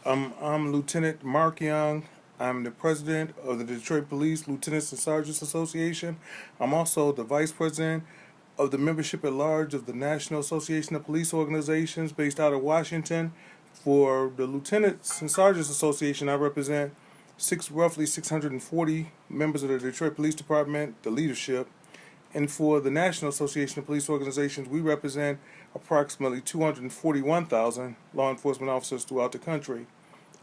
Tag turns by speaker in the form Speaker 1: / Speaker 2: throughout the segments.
Speaker 1: I'm Lieutenant Mark Young. I'm the president of the Detroit Police Lieutenants and Sergeants Association. I'm also the vice president of the membership at large of the National Association of Police Organizations based out of Washington. For the Lieutenants and Sergeants Association, I represent roughly 640 members of the Detroit Police Department, the leadership. And for the National Association of Police Organizations, we represent approximately 241,000 law enforcement officers throughout the country.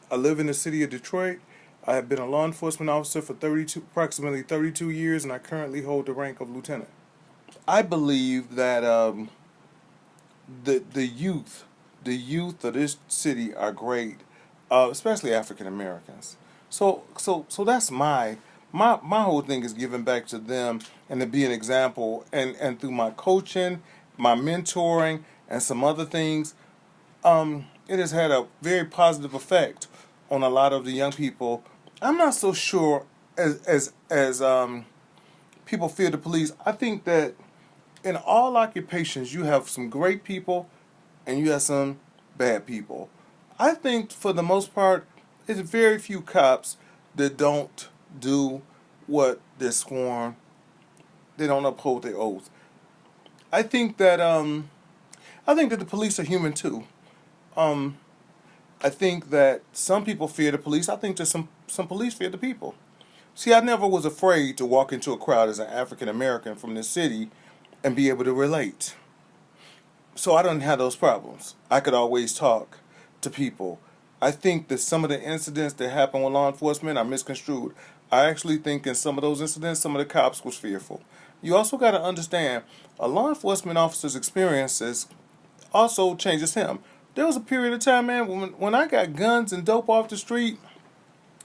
Speaker 1: I live in the city of Detroit. I have been a law enforcement officer for approximately 32 years, and I currently hold the rank of lieutenant. I believe that the youth of this city are great, especially African Americans. So that's my whole thing is giving back to them and to be an example. And through my coaching, my mentoring, and some other things, it has had a very positive effect on a lot of the young people. I'm not so sure as people fear the police. I think that in all occupations you have some great people and you have some bad people. I think for the most part, it's very few cops that don't do what they're sworn. They don't uphold their oath. I think that the police are human too. I think that some people fear the police. I think that some police fear the people. See, I never was afraid to walk into a crowd as an African American from this city and be able to relate. So I didn't have those problems. I could always talk to people. I think that some of the incidents that happen with law enforcement are misconstrued. I actually think in some of those incidents, some of the cops was fearful. You also got to understand, a law enforcement officer's experiences also changes him. There was a period of time, man, when I got guns and dope off the street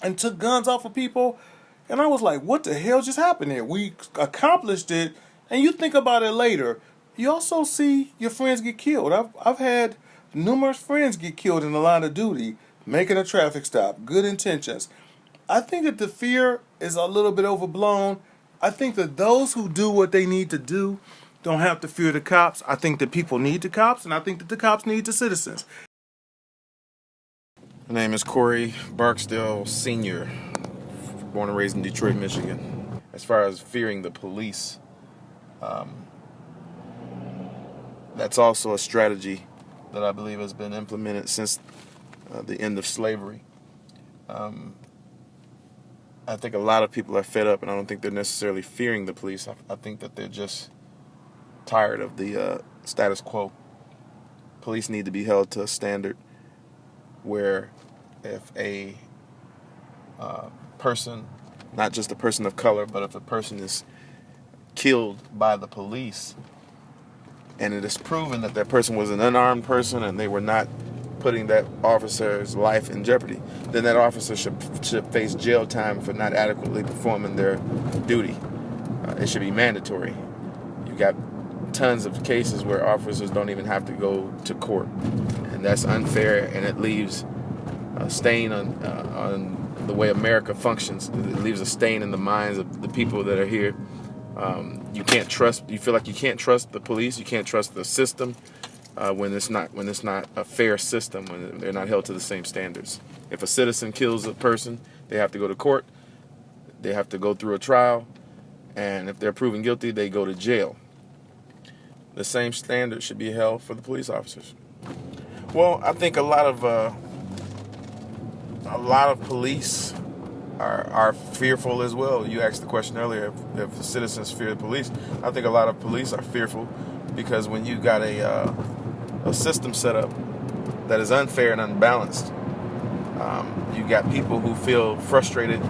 Speaker 1: and took guns off of people, and I was like, what the hell just happened here? We accomplished it, and you think about it later. You also see your friends get killed. I've had numerous friends get killed in the line of duty, making a traffic stop, good intentions. I think that the fear is a little bit overblown. I think that those who do what they need to do don't have to fear the cops. I think that people need the cops, and I think that the cops need the citizens.
Speaker 2: My name is Corey Barksdale Sr., born and raised in Detroit, Michigan. As far as fearing the police, that's also a strategy that I believe has been implemented since the end of slavery. I think a lot of people are fed up, and I don't think they're necessarily fearing the police. I think that they're just tired of the status quo. Police need to be held to a standard where if a person, not just a person of color, but if a person is killed by the police and it is proven that that person was an unarmed person and they were not putting that officer's life in jeopardy, then that officer should face jail time for not adequately performing their duty. It should be mandatory. You got tons of cases where officers don't even have to go to court, and that's unfair, and it leaves a stain on the way America functions. It leaves a stain in the minds of the people that are here. You feel like you can't trust the police, you can't trust the system when it's not a fair system, when they're not held to the same standards. If a citizen kills a person, they have to go to court, they have to go through a trial, and if they're proven guilty, they go to jail. The same standard should be held for the police officers. Well, I think a lot of police are fearful as well. You asked the question earlier if the citizens fear the police. I think a lot of police are fearful because when you got a system set up that is unfair and unbalanced, you got people who feel frustrated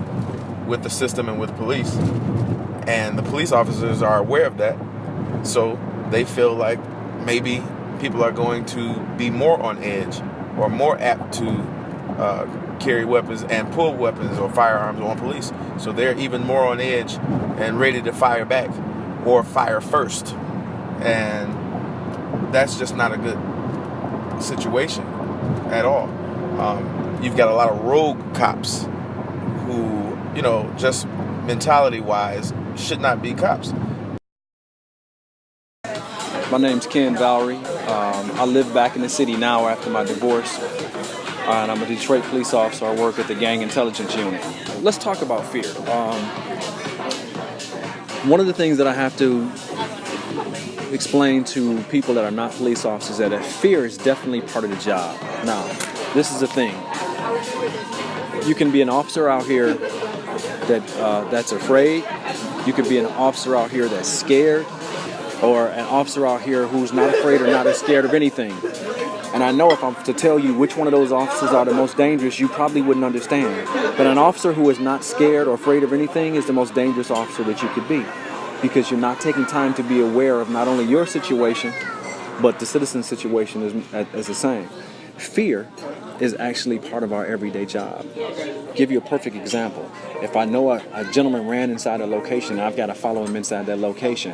Speaker 2: with the system and with police, and the police officers are aware of that, so they feel like maybe people are going to be more on edge or more apt to carry weapons and pull weapons or firearms on police. So they're even more on edge and ready to fire back or fire first. And that's just not a good situation at all. You've got a lot of rogue cops who, just mentality-wise, should not be cops.
Speaker 3: My name's Ken Valerie. I live back in the city now after my divorce. and I'm a Detroit police officer. I work at the Gang Intelligence Unit. Let's talk about fear. One of the things that I have to explain to people that are not police officers is that fear is definitely part of the job. Now, this is the thing. You can be an officer out here that's afraid. You could be an officer out here that's scared, or an officer out here who's not afraid or not as scared of anything. And I know if I'm to tell you which one of those officers are the most dangerous, you probably wouldn't understand. But an officer who is not scared or afraid of anything is the most dangerous officer that you could be, because you're not taking time to be aware of not only your situation, but the citizen's situation is the same. Fear is actually part of our everyday job. Give you a perfect example. If I know a gentleman ran inside a location, I've got to follow him inside that location.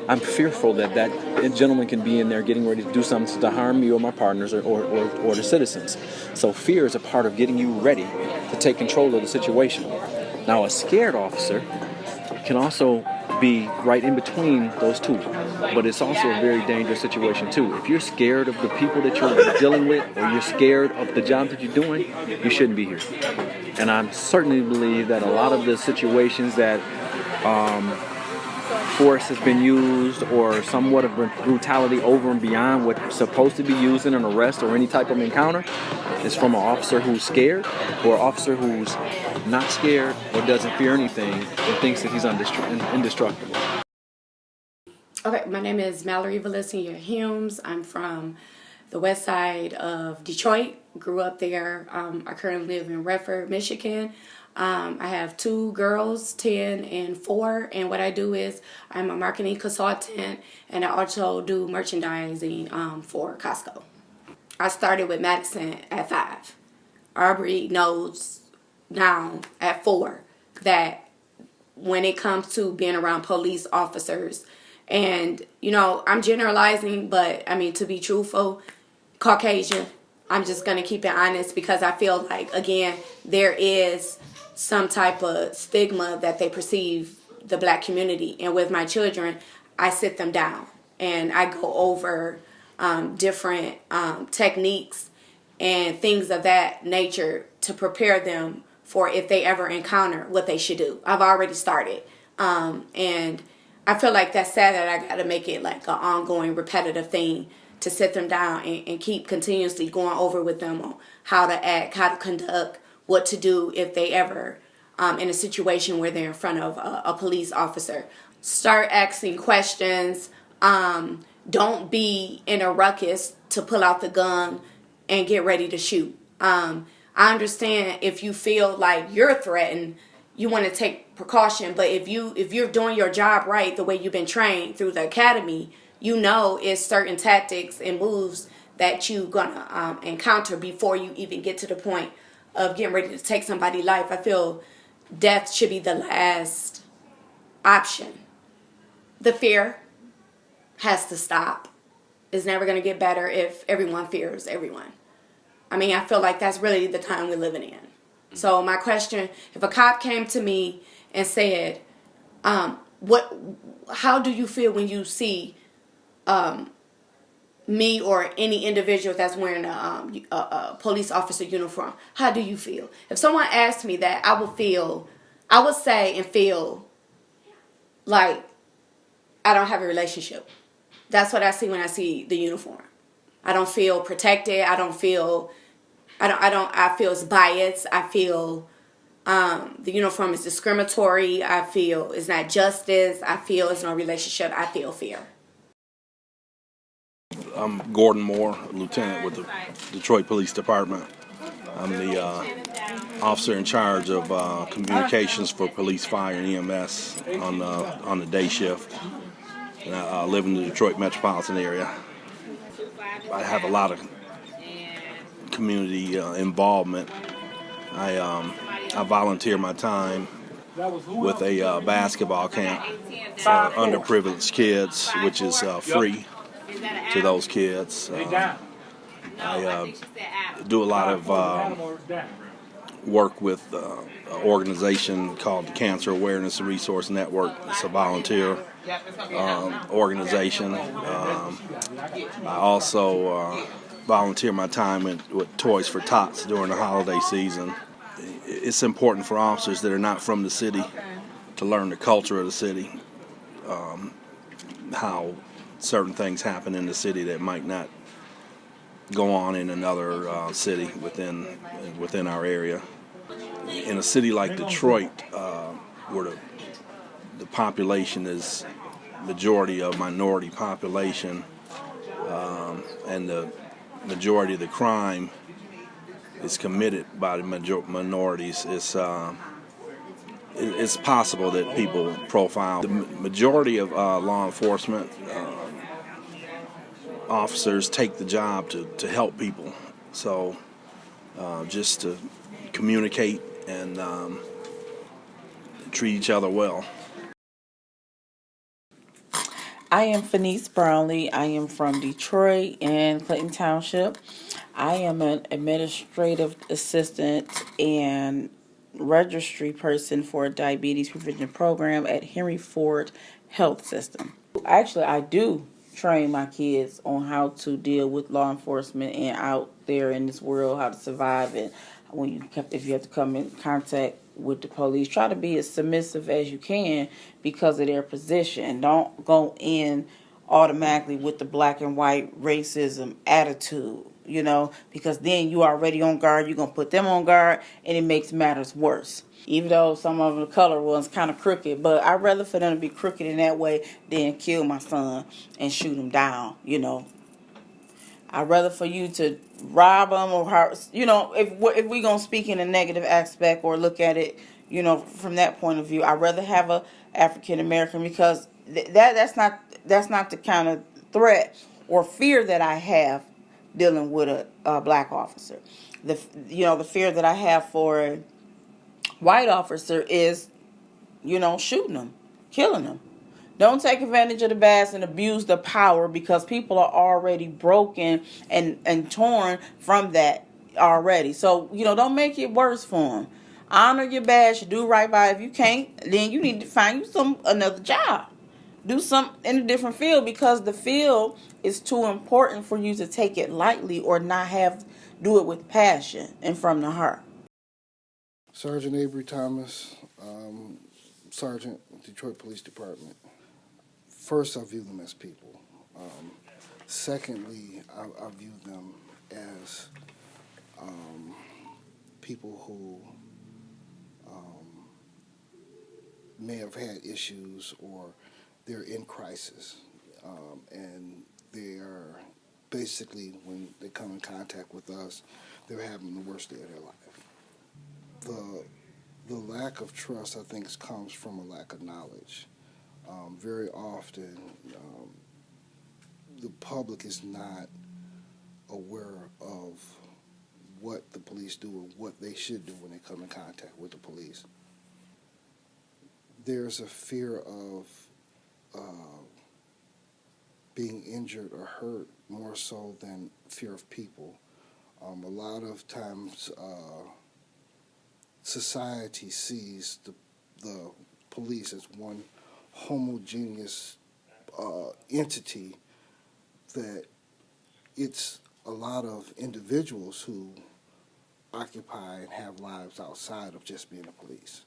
Speaker 3: I'm fearful that gentleman can be in there getting ready to do something to harm me or my partners or the citizens. So fear is a part of getting you ready to take control of the situation. Now, a scared officer can also be right in between those two, but it's also a very dangerous situation too. If you're scared of the people that you're dealing with, or you're scared of the job that you're doing, you shouldn't be here. And I certainly believe that a lot of the situations that force has been used, or somewhat of brutality over and beyond what's supposed to be used in an arrest or any type of encounter, is from an officer who's scared, or an officer who's not scared or doesn't fear anything and thinks that he's indestructible.
Speaker 4: Okay, my name is Mallory Valencia Humes. I'm from the west side of Detroit. Grew up there. I currently live in Redford, Michigan. I have 2 girls, 10 and 4, and what I do is I'm a marketing consultant, and I also do merchandising for Costco. I started with Madison at 5. Aubrey knows now at 4 that when it comes to being around police officers, and I'm generalizing, but I mean, to be truthful, Caucasian, I'm just gonna keep it honest, because I feel like, again, there is some type of stigma that they perceive the black community. And with my children, I sit them down and I go over different techniques and things of that nature to prepare them for if they ever encounter what they should do. I've already started. And I feel like that's sad that I got to make it like an ongoing, repetitive thing to sit them down and keep continuously going over with them on how to act, how to conduct, what to do if they ever in a situation where they're in front of a police officer. Start asking questions. Don't be in a ruckus to pull out the gun and get ready to shoot. I understand if you feel like you're threatened, you want to take precaution. But if you're doing your job right, the way you've been trained through the academy, it's certain tactics and moves that you're gonna encounter before you even get to the point of getting ready to take somebody's life. I feel death should be the last option. The fear has to stop. It's never going to get better if everyone fears everyone. I mean, I feel like that's really the time we're living in. So my question, if a cop came to me and said, how do you feel when you see me or any individual that's wearing a police officer uniform? How do you feel? If someone asked me that, I would say and feel like I don't have a relationship. That's what I see when I see the uniform. I don't feel protected. I feel it's biased. I feel the uniform is discriminatory. I feel it's not justice. I feel it's no relationship. I feel fear.
Speaker 5: I'm Gordon Moore, lieutenant with the Detroit Police Department. I'm the officer in charge of communications for police, fire, and EMS on the day shift. And I live in the Detroit metropolitan area. I have a lot of community involvement. I volunteer my time with a basketball camp for underprivileged kids, which is free to those kids. I do a lot of work with an organization called the Cancer Awareness and Resource Network. It's a volunteer organization. I also volunteer my time with Toys for Tots during the holiday season. It's important for officers that are not from the city to learn the culture of the city, how certain things happen in the city that might not go on in another city within our area. In a city like Detroit, where the population is majority of minority population, and the majority of the crime is committed by the minorities, it's possible that people profile. The majority of law enforcement officers take the job to help people, so just to communicate and treat each other well.
Speaker 6: I am Fenice Brownlee. I am from Detroit and Clinton Township. I am an administrative assistant and registry person for a diabetes prevention program at Henry Ford Health System. Actually, I do train my kids on how to deal with law enforcement and out there in this world, how to survive, and if you have to come in contact with the police, try to be as submissive as you can because of their position. Don't go in automatically with the black and white racism attitude, because then you are already on guard. You're going to put them on guard, and it makes matters worse. Even though some of the color ones kind of crooked, but I'd rather for them to be crooked in that way than kill my son and shoot him down, I'd rather for you to rob them or if we're going to speak in a negative aspect or look at it, from that point of view, I'd rather have a African American because that's not the kind of threat or fear that I have dealing with a black officer. The fear that I have for a white officer is, shooting them, killing them. Don't take advantage of the bass and abuse the power because people are already broken and torn from that already. So, don't make it worse for them. Honor your badge, do right by it. If you can't, then you need to find you another job. Do something in a different field because the field is too important for you to take it lightly or not do it with passion and from the heart.
Speaker 7: Sergeant Avery Thomas, Sergeant, Detroit Police Department. First, I view them as people. Secondly, I view them as people who may have had issues or they're in crisis. And they are basically, when they come in contact with us, they're having the worst day of their life. The lack of trust, I think, comes from a lack of knowledge. Very often, the public is not aware of what the police do or what they should do when they come in contact with the police. There's a fear of being injured or hurt more so than fear of people. A lot of times, society sees the police as one homogeneous entity, that it's a lot of individuals who occupy and have lives outside of just being a police.